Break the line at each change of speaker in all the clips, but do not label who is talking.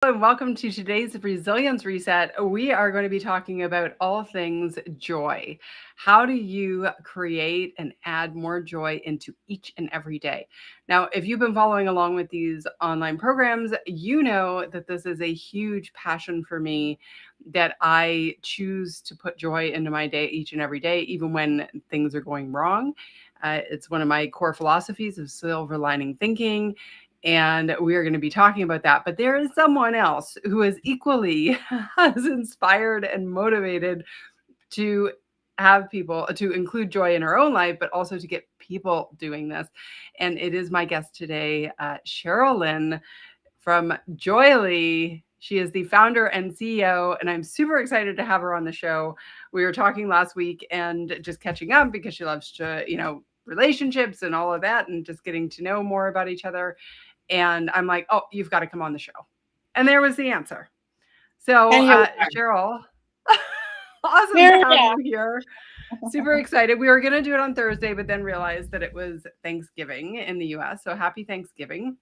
And welcome to today's Resilience Reset. We are going to be talking about all things joy. How do you create and add more joy into each and every day? Now, if you've been following along with these online programs, you know that this is a huge passion for me, that I choose to put joy into my day each and every day, even when things are going wrong. It's one of my core philosophies of silver lining thinking, and we are going to be talking about that. But there is someone else who is equally as inspired and motivated to have people to include joy in her own life, but also to get people doing this. And it is my guest today, Sheryl Lynn from Joyly. She is the founder and CEO, and I'm super excited to have her on the show. We were talking last week and just catching up because she loves to, relationships and all of that, and just getting to know more about each other. And I'm like, oh, you've got to come on the show. And there was the answer. So,
And here we are.
Cheryl, awesome
Here
to
we
have
are.
you here. Super excited. We were going to do it on Thursday, but then realized that it was Thanksgiving in the US. So, happy Thanksgiving.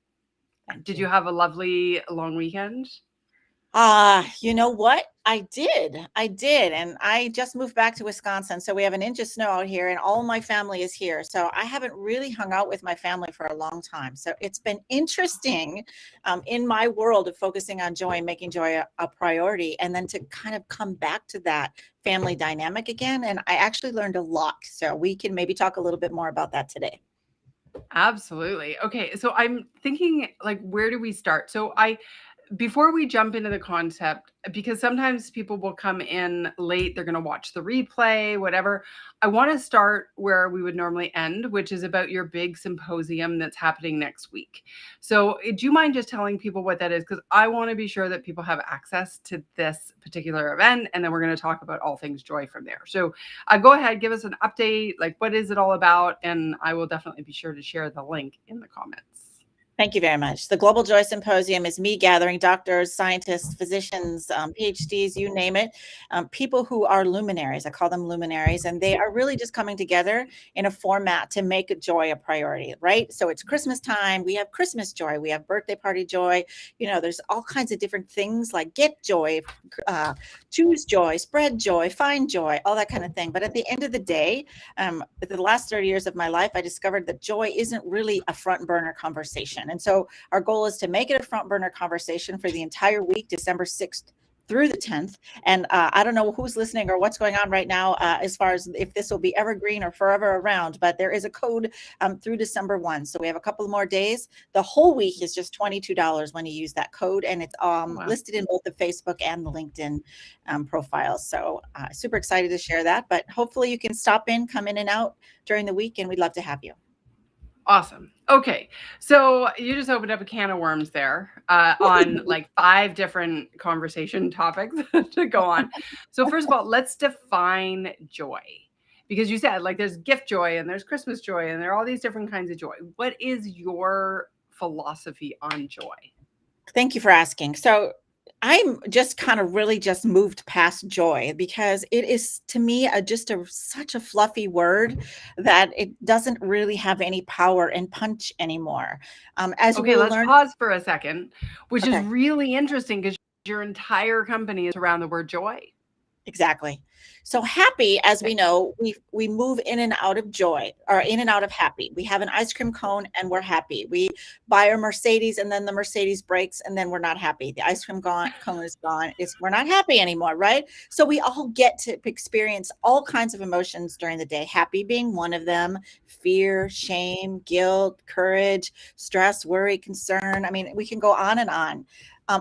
Thank
Did
you.
you have a lovely long weekend?
You know what? I did. And I just moved back to Wisconsin. So we have an inch of snow out here, and all my family is here. So I haven't really hung out with my family for a long time. So it's been interesting in my world of focusing on joy and making joy a priority, and then to kind of come back to that family dynamic again. And I actually learned a lot. So we can maybe talk a little bit more about that today.
Absolutely. Okay, so I'm thinking, like, where do we start? So I before we jump into the concept, because sometimes people will come in late, they're going to watch the replay, whatever. I want to start where we would normally end, which is about your big symposium that's happening next week. So, do you mind just telling people what that is? Because I want to be sure that people have access to this particular event, and then we're going to talk about all things joy from there. So, go ahead, give us an update. Like, what is it all about? And I will definitely be sure to share the link in the comments.
Thank you very much. The Global Joy Symposium is me gathering doctors, scientists, physicians, PhDs, you name it, people who are luminaries. I call them luminaries, and they are really just coming together in a format to make joy a priority, right? So it's Christmas time. We have Christmas joy. We have birthday party joy. There's all kinds of different things like get joy, choose joy, spread joy, find joy, all that kind of thing. But at the end of the day, the last 30 years of my life, I discovered that joy isn't really a front burner conversation. And so our goal is to make it a front burner conversation for the entire week, December 6th through the 10th. And I don't know who's listening or what's going on right now as far as if this will be evergreen or forever around, but there is a code through December 1. So we have a couple more days. The whole week is just $22 when you use that code. And it's
Wow.
listed in both the Facebook and the LinkedIn profiles. So super excited to share that. But hopefully you can stop in, come in and out during the week, and we'd love to have you.
Awesome. Okay. So you just opened up a can of worms there on like 5 different conversation topics to go on. So, first of all, let's define joy, because you said like there's gift joy and there's Christmas joy and there are all these different kinds of joy. What is your philosophy on joy?
Thank you for asking. So I'm just kind of really just moved past joy because it is to me such a fluffy word that it doesn't really have any power and punch anymore. As
Okay,
we'll
let's
learn.
pause for a second, which is
Okay.
really interesting because your entire company is around the word joy.
Exactly. So happy, as we know, we move in and out of joy or in and out of happy. We have an ice cream cone and we're happy. We buy our Mercedes and then the Mercedes breaks and then we're not happy. The ice cream cone is gone. We're not happy anymore, right? So we all get to experience all kinds of emotions during the day. Happy being one of them: fear, shame, guilt, courage, stress, worry, concern. I mean, we can go on and on.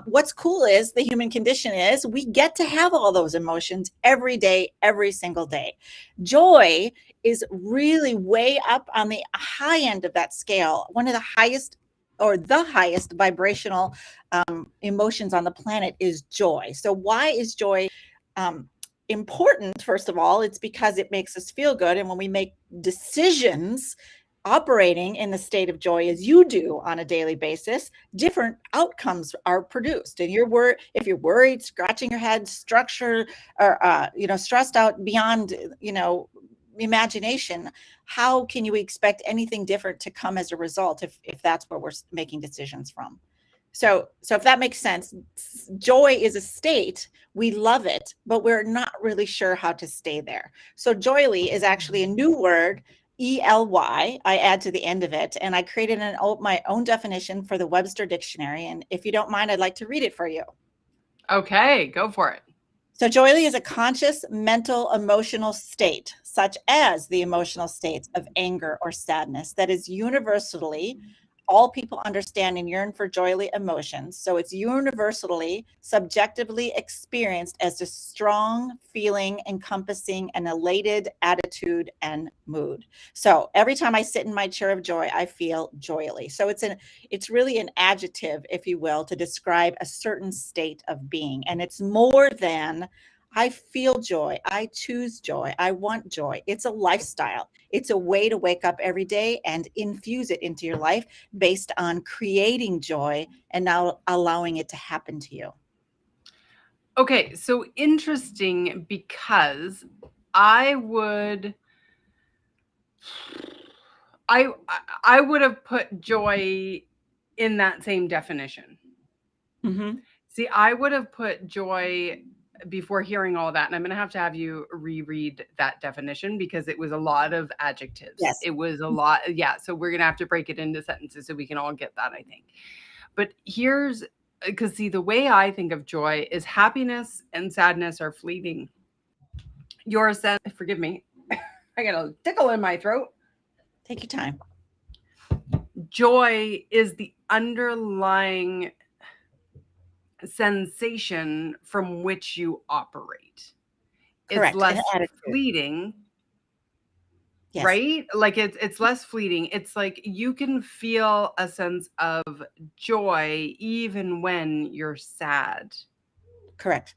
What's cool is the human condition is we get to have all those emotions every day, every single day. Joy is really way up on the high end of that scale, one of the highest or the highest vibrational emotions on the planet is joy. So why is joy important? First of all, it's because it makes us feel good. And when we make decisions operating in the state of joy as you do on a daily basis, different outcomes are produced. And if you're worried, scratching your head, structure, or stressed out beyond imagination, how can you expect anything different to come as a result if that's where we're making decisions from? So if that makes sense, joy is a state. We love it, but we're not really sure how to stay there. So joyly is actually a new word, ELY, I add to the end of it. And I created my own definition for the Webster Dictionary. And if you don't mind, I'd like to read it for you.
Okay, go for it.
So joyly is a conscious, mental, emotional state, such as the emotional states of anger or sadness, that is universally, all people understand and yearn for joyly emotions. So it's universally, subjectively experienced as a strong feeling encompassing an elated attitude and mood. So every time I sit in my chair of joy, I feel joyly. So it's really an adjective, if you will, to describe a certain state of being. And it's more than I feel joy. I choose joy. I want joy. It's a lifestyle. It's a way to wake up every day and infuse it into your life based on creating joy and now allowing it to happen to you.
Okay, so interesting, because I would have put joy in that same definition.
Mm-hmm.
See, I would have put joy before hearing all that, and I'm going to have you reread that definition because it was a lot of adjectives.
Yes.
It was a lot. Yeah. So we're going to have to break it into sentences so we can all get that, I think. But here's, because see, the way I think of joy is happiness and sadness are fleeting. Your sense, forgive me, I got a tickle in my throat.
Take your time.
Joy is the underlying sensation from which you operate.
Correct.
It's less fleeting. Yes. Right? Like it's less fleeting. It's like you can feel a sense of joy even when you're sad.
Correct.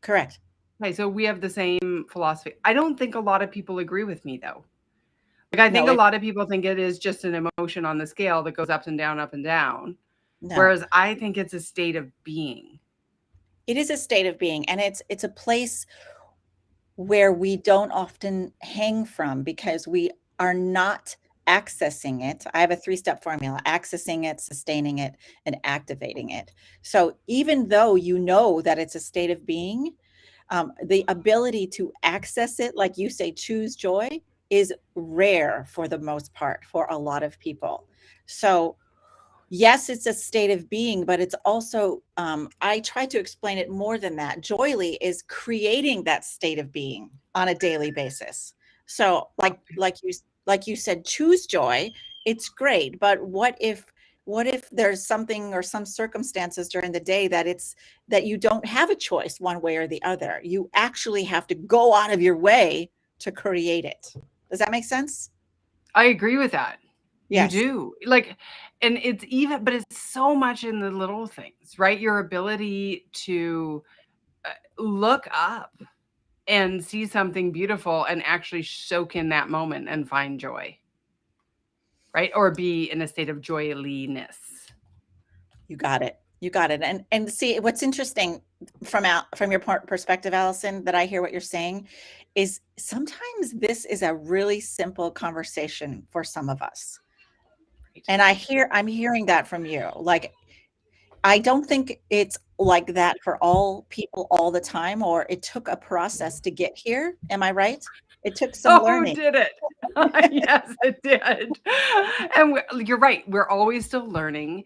Correct.
Okay, so we have the same philosophy. I don't think a lot of people agree with me though. Like I think a lot of people think it is just an emotion on the scale that goes up and down, up and down. No. Whereas I think it's a state of being.
It is a state of being, and it's a place where we don't often hang from because we are not accessing it. I have a 3-step formula: accessing it, sustaining it, and activating it. So even though you know that it's a state of being, the ability to access it, like you say, choose joy, is rare for the most part for a lot of people. So yes, it's a state of being, but it's also, I try to explain it more than that. Joyly is creating that state of being on a daily basis. So like you said, choose joy. It's great. But what if there's something or some circumstances during the day that you don't have a choice one way or the other? You actually have to go out of your way to create it. Does that make sense?
I agree with that.
Yes.
You do. Like, and it's even, but it's so much in the little things, right? Your ability to look up and see something beautiful and actually soak in that moment and find joy, right? Or be in a state of joyliness.
You got it. You got it. And see, what's interesting from your perspective, Allison, that I hear what you're saying is sometimes this is a really simple conversation for some of us. And I'm hearing that from you. Like, I don't think it's like that for all people all the time, or it took a process to get here. Am I right? It took some learning.
Did it? Yes, it did. And you're right. We're always still learning.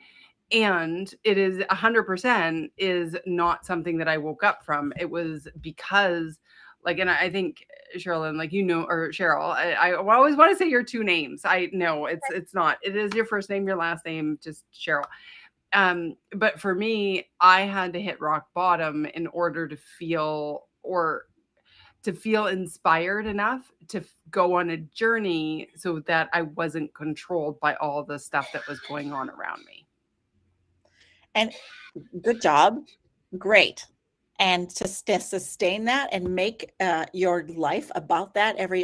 And it is 100% is not something that I woke up from. It was because, like, and I think Sheryl Lynn, like, or Sheryl, I always want to say your two names. I know it's not. It is your first name, your last name, just Sheryl. But for me, I had to hit rock bottom in order to feel inspired enough to go on a journey so that I wasn't controlled by all the stuff that was going on around me.
And good job. Great. And to sustain that and make your life about that every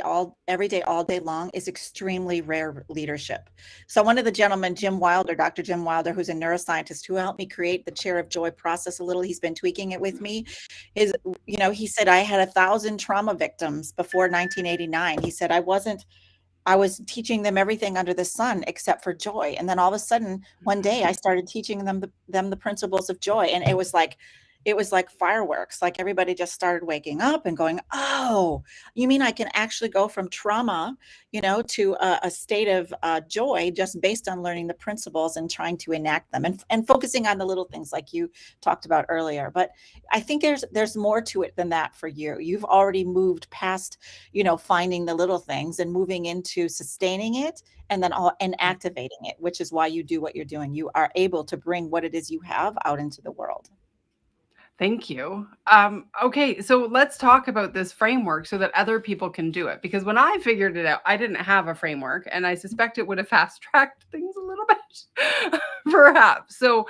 day, all day long is extremely rare leadership. So one of the gentlemen, Dr. Jim Wilder, who's a neuroscientist who helped me create the Chair of Joy process a little, he's been tweaking it with me, he said, I had 1,000 trauma victims before 1989. He said, I wasn't I was teaching them everything under the sun except for joy. And then all of a sudden, one day I started teaching them the principles of joy. And it was like fireworks. Like everybody just started waking up and going, oh, you mean I can actually go from trauma, to a state of joy just based on learning the principles and trying to enact them, and focusing on the little things like you talked about earlier. But I think there's more to it than that for you. You've already moved past, finding the little things and moving into sustaining it and then activating it, which is why you do what you're doing. You are able to bring what it is you have out into the world.
Thank you. Okay, so let's talk about this framework so that other people can do it. Because when I figured it out, I didn't have a framework, and I suspect it would have fast-tracked things a little bit, perhaps. So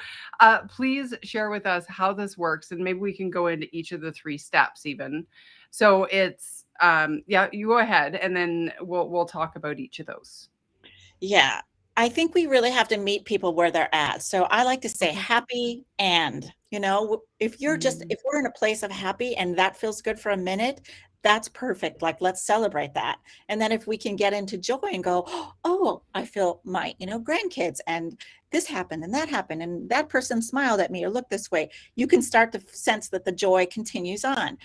please share with us how this works, and maybe we can go into each of the 3 steps even. So it's, yeah, you go ahead, and then we'll talk about each of those.
Yeah. I think we really have to meet people where they're at. So I like to say happy and, if we're in a place of happy and that feels good for a minute, that's perfect. Like, let's celebrate that. And then if we can get into joy and go, oh, I feel my, grandkids, and this happened and that person smiled at me or looked this way, you can start to sense that the joy continues on.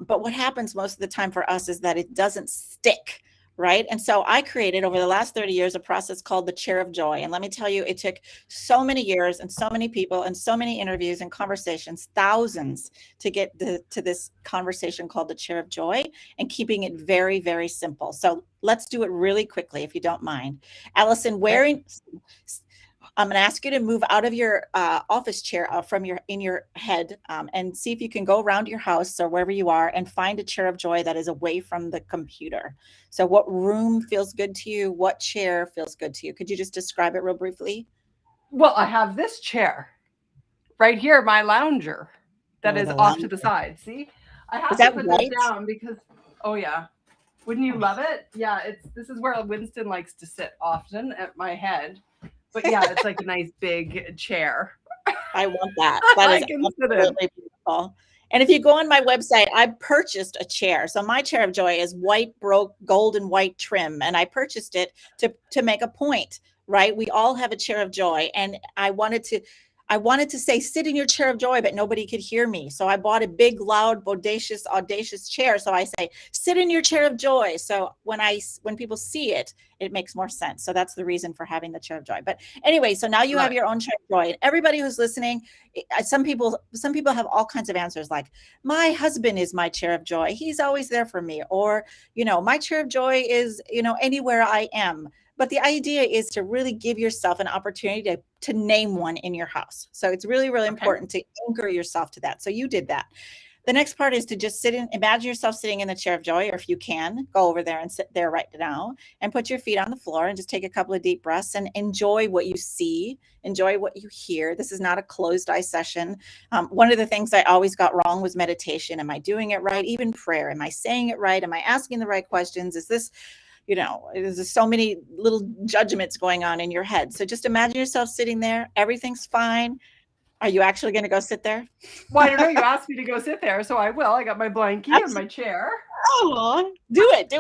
But what happens most of the time for us is that it doesn't stick. Right. And so I created over the last 30 years a process called the Chair of Joy. And let me tell you, it took so many years and so many people and so many interviews and conversations, thousands, to get to this conversation called the Chair of Joy, and keeping it very, very simple. So let's do it really quickly, if you don't mind. Allison, I'm going to ask you to move out of your office chair in your head, and see if you can go around your house or wherever you are and find a chair of joy that is away from the computer. So what room feels good to you? What chair feels good to you? Could you just describe it real briefly?
Well, I have this chair right here, my lounger, that is off to the side. See, I have to put this down because, oh yeah, wouldn't you love it? Yeah, this is where Winston likes to sit often, at my head. But yeah, it's like a nice big chair.
I want that. That is absolutely beautiful. And if you go on my website, I purchased a chair. So my chair of joy is gold and white trim. And I purchased it to make a point, right? We all have a chair of joy. And I wanted to say, sit in your chair of joy, but nobody could hear me. So I bought a big, loud, bodacious, audacious chair. So I say, sit in your chair of joy. So when people see it, it makes more sense. So that's the reason for having the chair of joy. But anyway, so now you have your own chair of joy. And everybody who's listening, some people have all kinds of answers, like, my husband is my chair of joy. He's always there for me. Or, my chair of joy is, anywhere I am. But the idea is to really give yourself an opportunity to name one in your house. So it's really, really important to anchor yourself to that. So you did that. The next part is to just imagine yourself sitting in the chair of joy, or if you can, go over there and sit there right now and put your feet on the floor and just take a couple of deep breaths and enjoy what you see, enjoy what you hear. This is not a closed eye session. One of the things I always got wrong was meditation. Am I doing it right? Even prayer. Am I saying it right? Am I asking the right questions? Is this, there's so many little judgments going on in your head. So just imagine yourself sitting there. Everything's fine. Are you actually going to go sit there?
Well, I don't know. You asked me to go sit there, so I will. I got my blankie and my chair.
Oh, do it.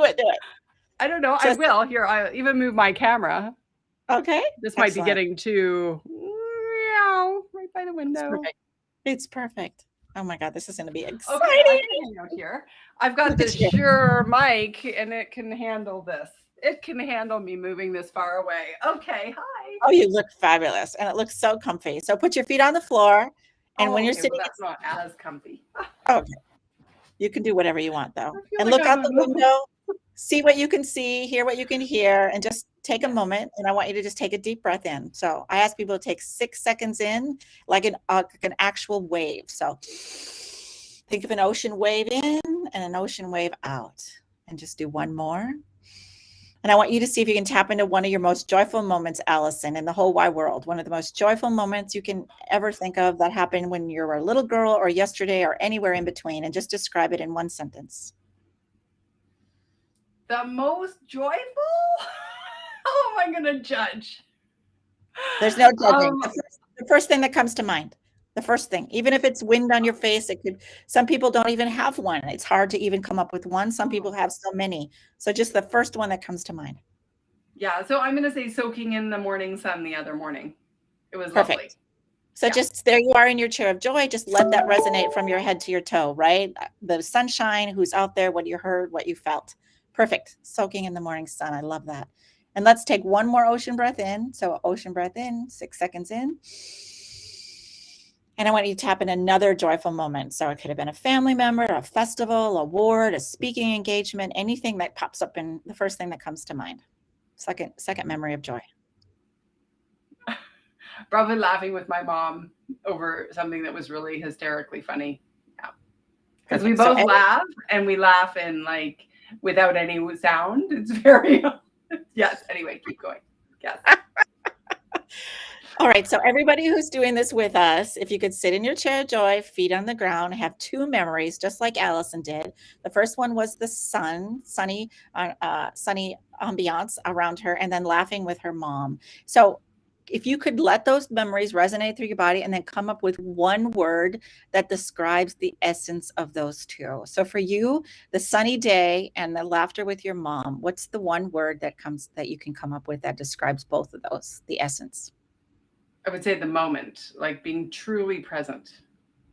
I don't know. I will. Here, I even move my camera.
Okay.
This might be getting too right by the window.
It's perfect. Oh my God, this is going to be exciting.
Okay, I can hang out here. I've got this Shure mic, and it can handle this. It can handle me moving this far away. Okay, hi.
Oh, you look fabulous, and it looks so comfy. So put your feet on the floor, and when you're sitting,
that's not as comfy.
Okay, you can do whatever you want though, and look out the window, see what you can see, hear what you can hear, and just take a moment. And I want you to just take a deep breath in. So I ask people to take 6 seconds in, like an actual wave. So think of an ocean wave in and an ocean wave out, and just do one more. And I want you to see if you can tap into one of your most joyful moments, Allison, in the whole wide world. One of the most joyful moments you can ever think of that happened when you were a little girl or yesterday or anywhere in between, and just describe it in one sentence.
The most joyful? How am I going to judge?
There's no judging. The first thing that comes to mind. The first thing, even if it's wind on your face, some people don't even have one. It's hard to even come up with one. Some people have so many. So just the first one that comes to mind.
Yeah. So I'm going to say soaking in the morning sun the other morning. It was lovely.
Perfect. So
Yeah.
just there you are in your chair of joy. Just let that resonate from your head to your toe, right? The sunshine, who's out there, what you heard, what you felt. Perfect. Soaking in the morning sun. I love that. And let's take one more ocean breath in. So ocean breath in, 6 seconds in. And I want you to tap in another joyful moment. So it could have been a family member, a festival, award, a speaking engagement, anything that pops up in the first thing that comes to mind. Second memory of joy.
Probably laughing with my mom over something that was really hysterically funny. Yeah. Because we both laugh, and we laugh in like without any sound. It's very, yes. Anyway, keep going. Yes.
All right. So everybody who's doing this with us, if you could sit in your chair of joy, feet on the ground, have two memories, just like Allison did. The first one was the sunny ambiance around her, and then laughing with her mom. So if you could let those memories resonate through your body and then come up with one word that describes the essence of those two. So for you, the sunny day and the laughter with your mom, what's the one word that you can come up with that describes both of those, the essence?
I would say the moment, like being truly present.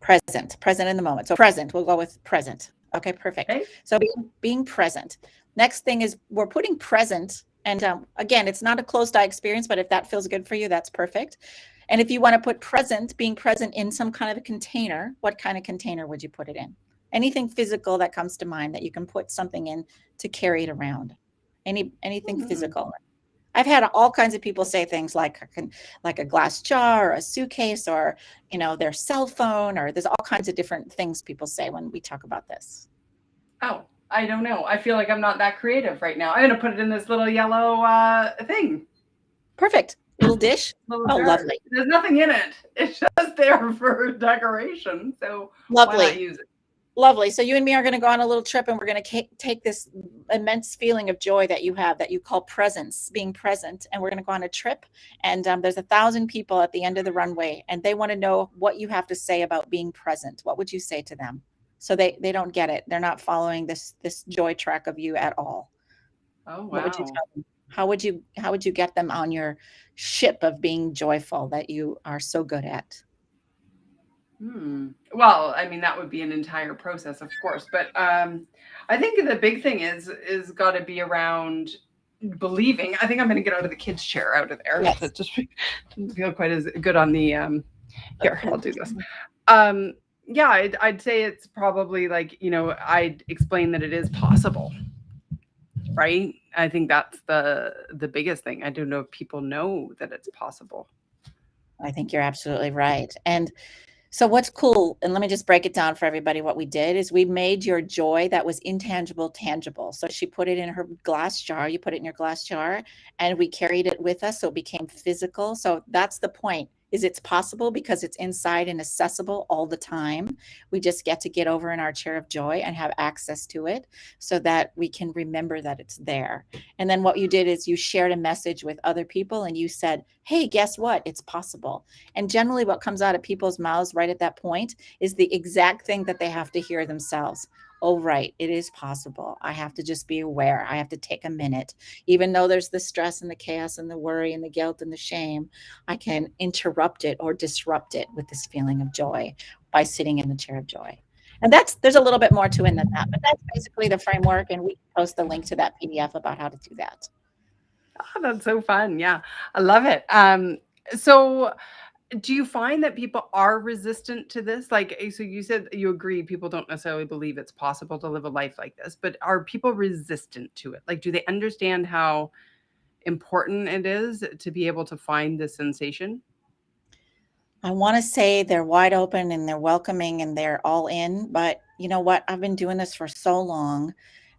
Present in the moment. So present, we'll go with present. Okay, perfect.
Okay.
So being present. Next thing is we're putting present. And again, it's not a closed eye experience, but if that feels good for you, that's perfect. And if you want to put present, being present in some kind of a container, what kind of container would you put it in? Anything physical that comes to mind that you can put something in to carry it around. Anything physical. I've had all kinds of people say things like a glass jar or a suitcase or, their cell phone, or there's all kinds of different things people say when we talk about this.
Oh, I don't know. I feel like I'm not that creative right now. I'm going to put it in this little yellow thing.
Perfect. Little dish.
Little
Oh,
jar.
lovely.
There's nothing in it. It's just there for decoration. So
Lovely.
why not use it?
Lovely. So you and me are going to go on a little trip, and we're going to take this immense feeling of joy that you have, that you call presence, being present. And we're going to go on a trip. And there's 1,000 people at the end of the runway, and they want to know what you have to say about being present. What would you say to them? So they don't get it. They're not following this joy track of you at all.
Oh, wow.
What would you tell them? How would you get them on your ship of being joyful that you are so good at?
Well, I mean, that would be an entire process, of course. But I think the big thing is got to be around believing. I think I'm going to get out of the kids' chair out of there.
Yes.
That just doesn't feel quite as good on the. Here, I'll do this. Yeah, I'd say it's probably like, I'd explain that it is possible. Right? I think that's the biggest thing. I don't know if people know that it's possible.
I think you're absolutely right. And so what's cool, and let me just break it down for everybody. What we did is we made your joy that was intangible tangible. So she put it in her glass jar. You put it in your glass jar, and we carried it with us. So it became physical. So that's the point. Is it's possible because it's inside and accessible all the time. We just get over in our chair of joy and have access to it so that we can remember that it's there. And then what you did is you shared a message with other people, and you said, hey, guess what? It's possible. And generally what comes out of people's mouths right at that point is the exact thing that they have to hear themselves. Oh, right. It is possible. I have to just be aware. I have to take a minute. Even though there's the stress and the chaos and the worry and the guilt and the shame, I can interrupt it or disrupt it with this feeling of joy by sitting in the chair of joy. And there's a little bit more to it than that, but that's basically the framework. And we can post the link to that PDF about how to do that.
Oh, that's so fun. Yeah, I love it. So do you find that people are resistant to this? Like, so you said you agree people don't necessarily believe it's possible to live a life like this, but are people resistant to it? Like, do they understand how important it is to be able to find this sensation?
I want to say they're wide open and they're welcoming and they're all in, but you know what? I've been doing this for so long.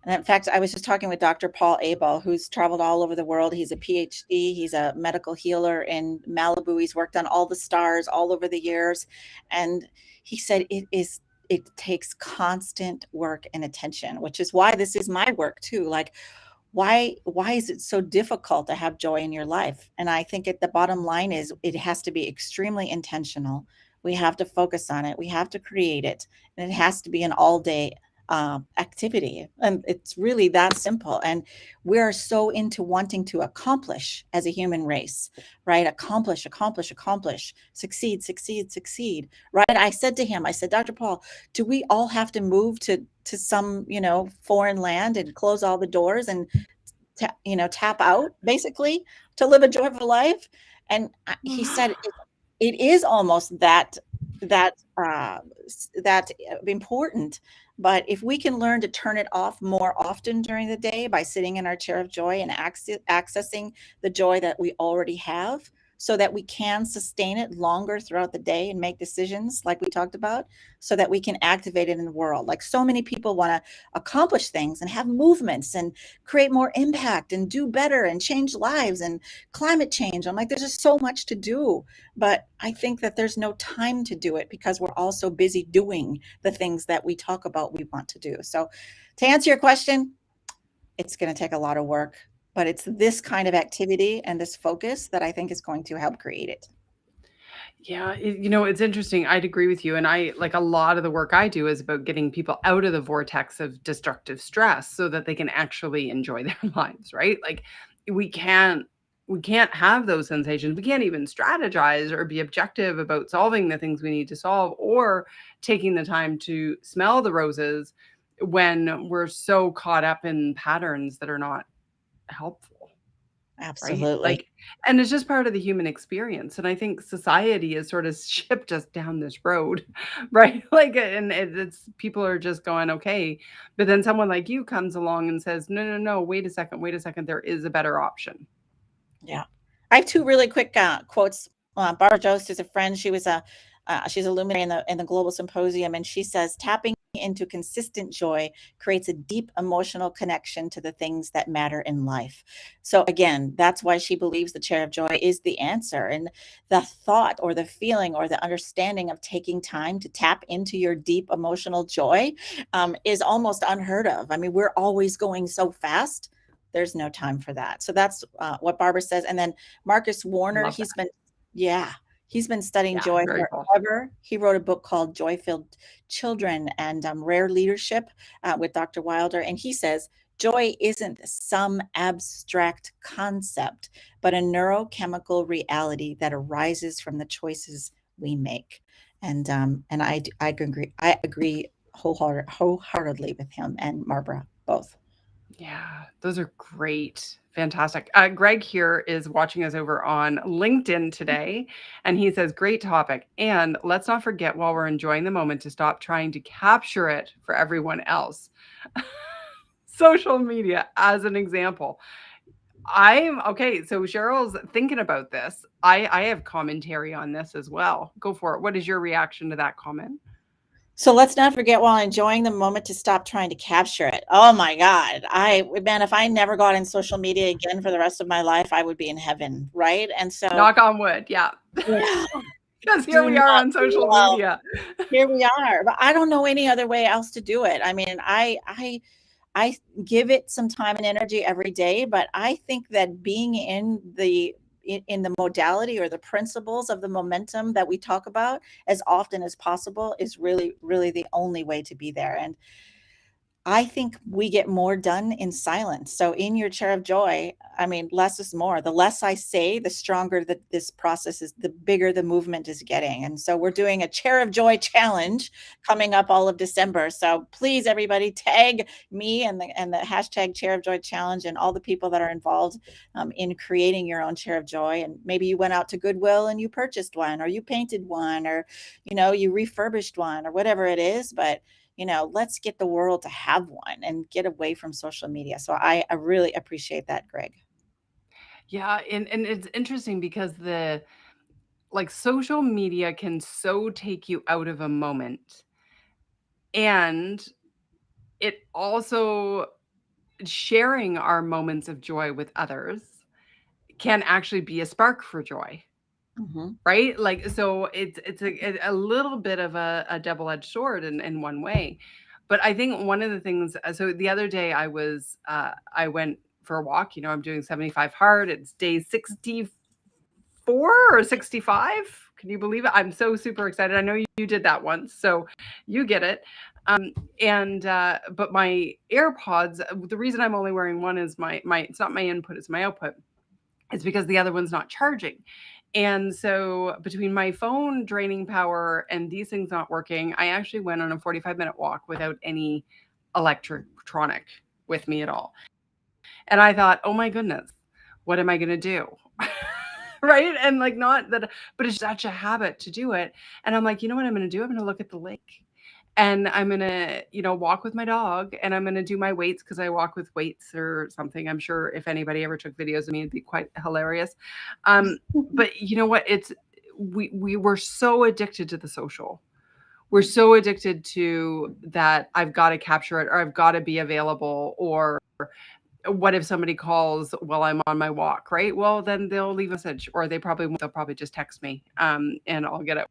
And in fact, I was just talking with Dr. Paul Abel, who's traveled all over the world. He's a PhD. He's a medical healer in Malibu. He's worked on all the stars all over the years. And he said it takes constant work and attention, which is why this is my work too. Like, why is it so difficult to have joy in your life? And I think at the bottom line is it has to be extremely intentional. We have to focus on it. We have to create it. And it has to be an all day activity. And it's really that simple. And we're so into wanting to accomplish as a human race, right? Accomplish, accomplish, accomplish, succeed, succeed, succeed, right? I said to him, I said, Dr. Paul, do we all have to move to some, foreign land and close all the doors and tap out basically to live a joyful life? And he said it is almost that uh, that important. But if we can learn to turn it off more often during the day by sitting in our chair of joy and accessing the joy that we already have, so that we can sustain it longer throughout the day and make decisions like we talked about, so that we can activate it in the world. Like, so many people want to accomplish things and have movements and create more impact and do better and change lives and climate change. I'm like, there's just so much to do. But I think that there's no time to do it because we're all so busy doing the things that we talk about we want to do. So to answer your question, it's going to take a lot of work, but it's this kind of activity and this focus that I think is going to help create it.
Yeah, it's interesting. I'd agree with you. And I like a lot of the work I do is about getting people out of the vortex of destructive stress so that they can actually enjoy their lives, right? Like we can't we can't have those sensations. We can't even strategize or be objective about solving the things we need to solve or taking the time to smell the roses when we're so caught up in patterns that are not helpful. Right?
Absolutely.
Like, and it's just part of the human experience. And I think society has sort of shipped us down this road, right? Like, and it's people are just going, okay. But then someone like you comes along and says, no, no, no, wait a second, there is a better option.
Yeah. I have two really quick quotes. Barbara Jost is a friend. She's a luminary in the Global Symposium, and she says, tapping into consistent joy creates a deep emotional connection to the things that matter in life. So again, that's why she believes the chair of joy is the answer. And the thought or the feeling or the understanding of taking time to tap into your deep emotional joy is almost unheard of. I mean, we're always going so fast. There's no time for that. So that's what Barbara says. And then Marcus Warner,
Love that.
yeah, he's been studying
Yeah,
joy
very cool.
forever. He wrote a book called Joy-Filled Children and Rare Leadership with Dr. Wilder. And he says, joy isn't some abstract concept, but a neurochemical reality that arises from the choices we make. And I agree wholeheartedly with him and Barbara both.
Yeah, those are great. Fantastic. Greg here is watching us over on LinkedIn today, and he says, great topic. And let's not forget while we're enjoying the moment to stop trying to capture it for everyone else. Social media, as an example. I'm okay. So Cheryl's thinking about this. I have commentary on this as well. Go for it. What is your reaction to that comment?
So let's not forget while enjoying the moment to stop trying to capture it. Oh my God. Man, if I never got in social media again for the rest of my life, I would be in heaven. Right. And so,
Knock on wood. Yeah.
yeah,
Because here
do
we are
not
on social
love.
media.
Here we are. But I don't know any other way else to do it. I mean, I give it some time and energy every day, but I think that being in the modality or the principles of the momentum that we talk about as often as possible is really, really the only way to be there. And I think we get more done in silence. So in your chair of joy, I mean, less is more. The less I say, the stronger that this process is, the bigger the movement is getting. And so we're doing a chair of joy challenge coming up all of December. So please, everybody, tag me and the hashtag chair of joy challenge and all the people that are involved in creating your own chair of joy. And maybe you went out to Goodwill and you purchased one, or you painted one, or you refurbished one, or whatever it is. But let's get the world to have one and get away from social media. So I really appreciate that, Greg.
Yeah, and it's interesting because the like social media can so take you out of a moment. And it also sharing our moments of joy with others can actually be a spark for joy.
Mm-hmm.
Right? Like, so it's a little bit of a double-edged sword in one way. But I think one of the things so the other day I went for a walk, I'm doing 75 hard. It's day 64 or 65. Can you believe it? I'm so super excited. I know you did that once, so you get it. But my AirPods, the reason I'm only wearing one is my it's not my input, it's my output. It's because the other one's not charging. And so between my phone draining power and these things not working, I actually went on a 45-minute walk without any electronic with me at all. And I thought, oh my goodness, what am I going to do? Right. And like, not that, but it's such a habit to do it. And I'm like, you know what I'm going to do? I'm going to look at the lake and I'm going to, walk with my dog and I'm going to do my weights because I walk with weights or something. I'm sure if anybody ever took videos of me, it'd be quite hilarious. But you know what? We were so addicted to the social. We're so addicted to that. I've got to capture it or I've got to be available or what if somebody calls while I'm on my walk, right? Well, then they'll leave a message or they'll probably just text me and I'll get it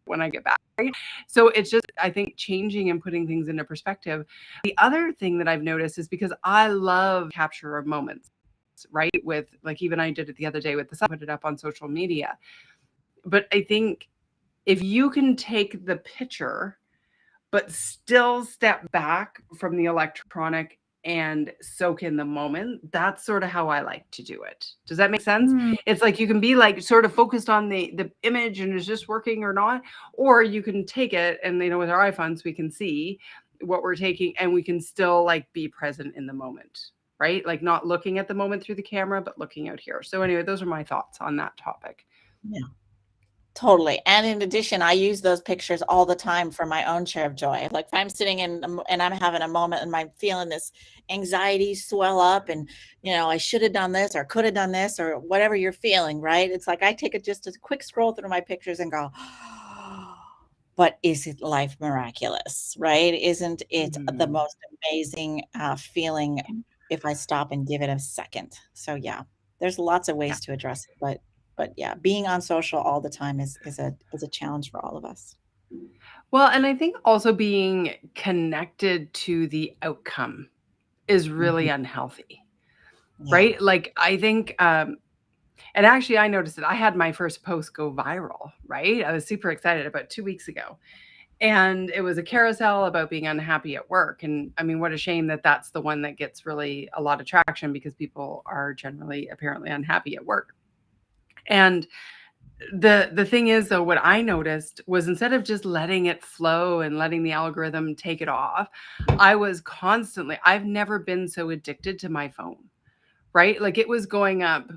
when I get back. Right? So it's just, I think, changing and putting things into perspective. The other thing that I've noticed is because I love capture of moments, right? With like, even I did it the other day with the sun, put it up on social media. But I think if you can take the picture, but still step back from the electronic and soak in the moment, that's sort of how I like to do it. Does that make sense? It's like you can be like sort of focused on the image and is just working or not, or you can take it and with our iPhones we can see what we're taking and we can still like be present in the moment, right? Like not looking at the moment through the camera, but looking out here. So anyway, those are my thoughts on that topic.
Yeah. Totally. And in addition, I use those pictures all the time for my own share of joy. Like if I'm sitting and I'm having a moment and I'm feeling this anxiety swell up and, I should have done this or could have done this or whatever you're feeling, right? It's like I take just a quick scroll through my pictures and go, but isn't life miraculous, right? Isn't it the most amazing feeling if I stop and give it a second? So yeah, there's lots of ways to address it, but yeah, being on social all the time is a challenge for all of us.
Well, and I think also being connected to the outcome is really unhealthy, right?
Yeah.
Like I think, and actually I noticed it. I had my first post go viral, right? I was super excited about 2 weeks ago. And it was a carousel about being unhappy at work. And I mean, what a shame that that's the one that gets really a lot of traction because people are generally apparently unhappy at work. And the thing is though, what I noticed was instead of just letting it flow and letting the algorithm take it off, I've never been so addicted to my phone, right? Like it was going up,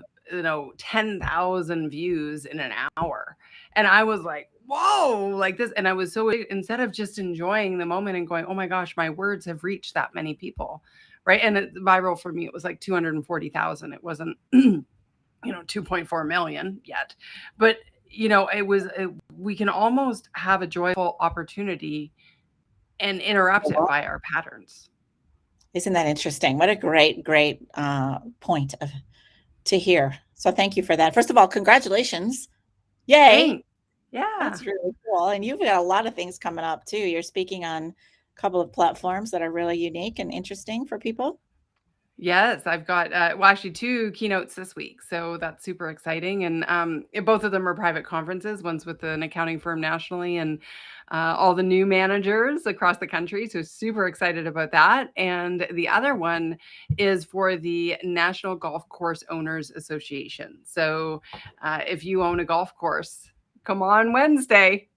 10,000 views in an hour. And I was like, whoa, like this. And I was so, instead of just enjoying the moment and going, oh my gosh, my words have reached that many people, right? And viral for me, it was like 240,000. It wasn't 2.4 million yet. But, we can almost have a joyful opportunity and interrupt it by our patterns.
Isn't that interesting? What a great point to hear. So thank you for that. First of all, congratulations. Yay.
Thanks. Yeah.
That's really cool. And you've got a lot of things coming up too. You're speaking on a couple of platforms that are really unique and interesting for people.
Yes, I've got actually 2 keynotes this week, so that's super exciting. And both of them are private conferences. One's with an accounting firm nationally, and all the new managers across the country. So super excited about that. And the other one is for the National Golf Course Owners Association. So if you own a golf course, come on Wednesday.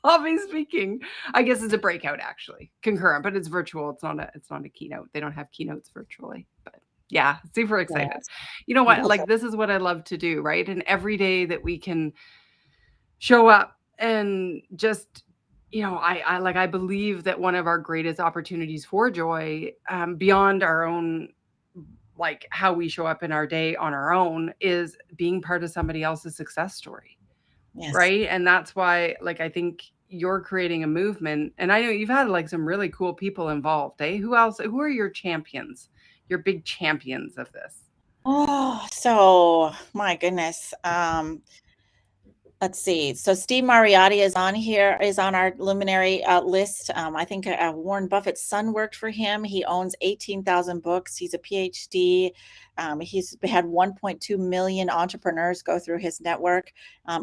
I'll be speaking. I guess it's a breakout actually, concurrent, but it's virtual. It's not a keynote. They don't have keynotes virtually, but yeah, super excited.
Yes.
You know what? Like this is what I love to do, right? And every day that we can show up and just, I believe that one of our greatest opportunities for joy, beyond our own, like how we show up in our day on our own, is being part of somebody else's success story.
Yes.
Right. And that's why, like, I think you're creating a movement. And I know you've had like some really cool people involved. Who else? Who are your champions, your big champions of this?
Oh, so my goodness. Let's see. So Steve Mariotti is on our luminary list. I think Warren Buffett's son worked for him. He owns 18,000 books. He's a PhD. He's had 1.2 million entrepreneurs go through his network.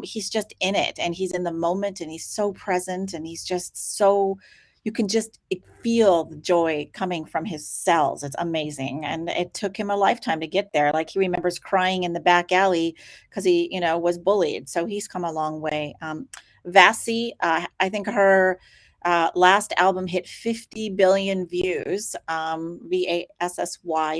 He's just in it and he's in the moment and he's so present and he's just so you can just feel the joy coming from his cells. It's amazing. And it took him a lifetime to get there. Like he remembers crying in the back alley because he, was bullied. So he's come a long way. Vassie, I think her last album hit 50 billion views, Vassy,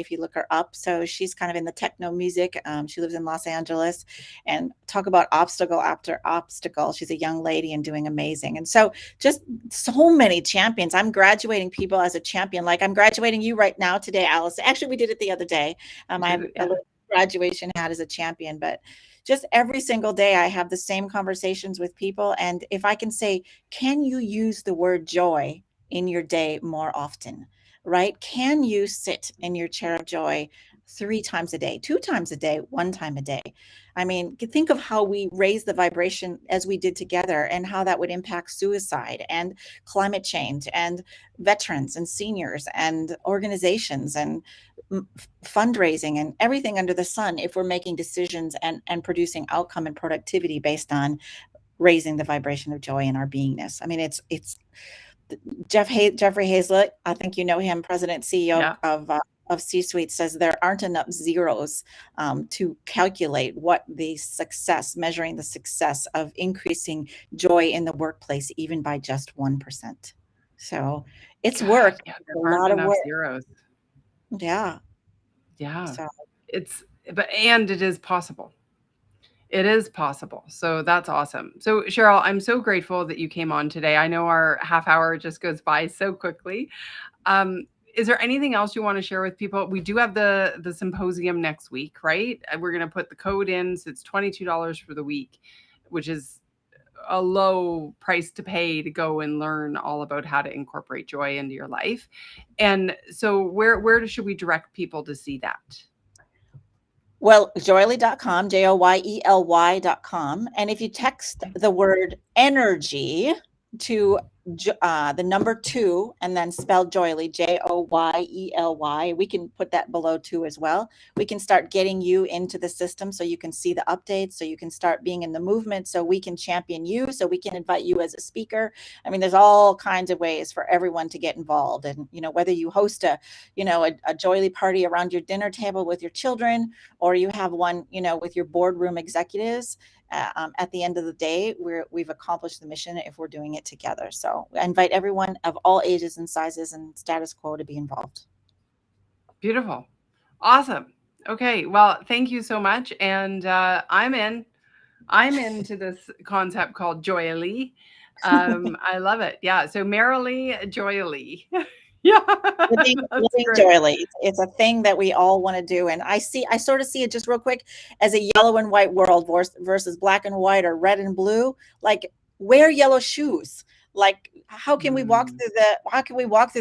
if you look her up. So she's kind of in the techno music. She lives in Los Angeles, and talk about obstacle after obstacle. She's a young lady and doing amazing. And so just so many champions. I'm graduating people as a champion. Like I'm graduating you right now today, Alice. Actually, we did it the other day. I have a little graduation hat as a champion, but just every single day I have the same conversations with people. And if I can say, can you use the word joy in your day more often, right? Can you sit in your chair of joy 3 times a day, 2 times a day, 1 time a day? I mean, think of how we raise the vibration as we did together and how that would impact suicide and climate change and veterans and seniors and organizations and fundraising and everything under the sun if we're making decisions and producing outcome and productivity based on raising the vibration of joy in our beingness. I mean, it's Jeffrey Hazlett, I think you know him, President CEO of C-Suite, says there aren't enough zeros to calculate what the success, measuring the success of increasing joy in the workplace, even by just 1%. So it's work.
Yeah,
It's a lot of work.
Zeros.
Yeah.
So it is possible. It is possible. So that's awesome. So Sheryl, I'm so grateful that you came on today. I know our half hour just goes by so quickly. Is there anything else you want to share with people? We do have the symposium next week, right? We're going to put the code in. So it's $22 for the week, which is a low price to pay to go and learn all about how to incorporate joy into your life. And so where should we direct people to see that?
Well, joyely.com, JOYELY.com. And if you text the word energy to the number 2 and then spell Joyely, JOYELY, we can put that below 2 as well. We can start getting you into the system so you can see the updates, so you can start being in the movement, so we can champion you, so we can invite you as a speaker. I mean, there's all kinds of ways for everyone to get involved. And, whether you host a Joyely party around your dinner table with your children, or you have one, with your boardroom executives, at the end of the day, we've accomplished the mission if we're doing it together. So I invite everyone of all ages and sizes and status quo to be involved.
Beautiful. Awesome. Okay. Well, thank you so much. And I'm into this concept called Joyely. I love it. Yeah. So merrily, joyily. Yeah.
Living joyily. It's a thing that we all want to do. And I sort of see it, just real quick, as a yellow and white world versus black and white or red and blue. Like, wear yellow shoes. Like, how can we walk through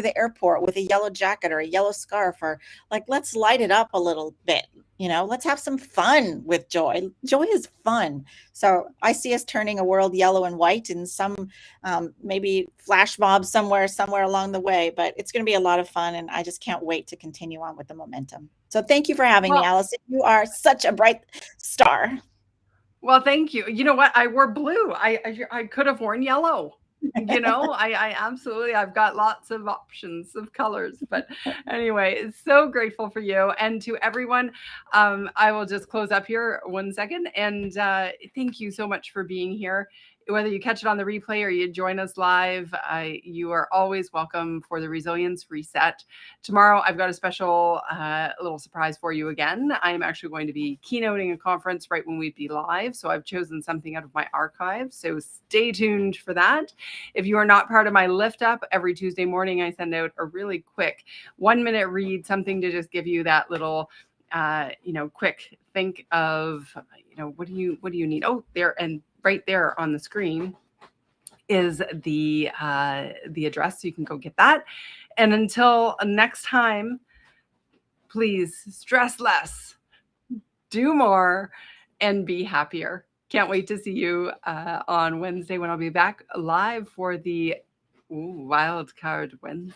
the airport with a yellow jacket or a yellow scarf? Or like, let's light it up a little bit. Let's have some fun with joy. Joy is fun. So I see us turning a world yellow and white, and some maybe flash mobs somewhere along the way, but it's going to be a lot of fun. And I just can't wait to continue on with the momentum. So thank you for having me, Allison. You are such a bright star.
Well, thank you. You know what? I wore blue. I could have worn yellow. I absolutely, I've got lots of options of colors, but anyway, so grateful for you. And to everyone, I will just close up here 1 second. And thank you so much for being here. Whether you catch it on the replay or you join us live, you are always welcome for the Resilience Reset. Tomorrow, I've got a special little surprise for you again. I am actually going to be keynoting a conference right when we'd be live. So I've chosen something out of my archive. So stay tuned for that. If you are not part of my Lift Up, every Tuesday morning, I send out a really quick 1-minute read, something to just give you that little quick think of, what do you need? Oh, there, and right there on the screen is the address, so you can go get that. And until next time, please stress less, do more, and be happier. Can't wait to see you on Wednesday when I'll be back live for the Wild Card Wednesday.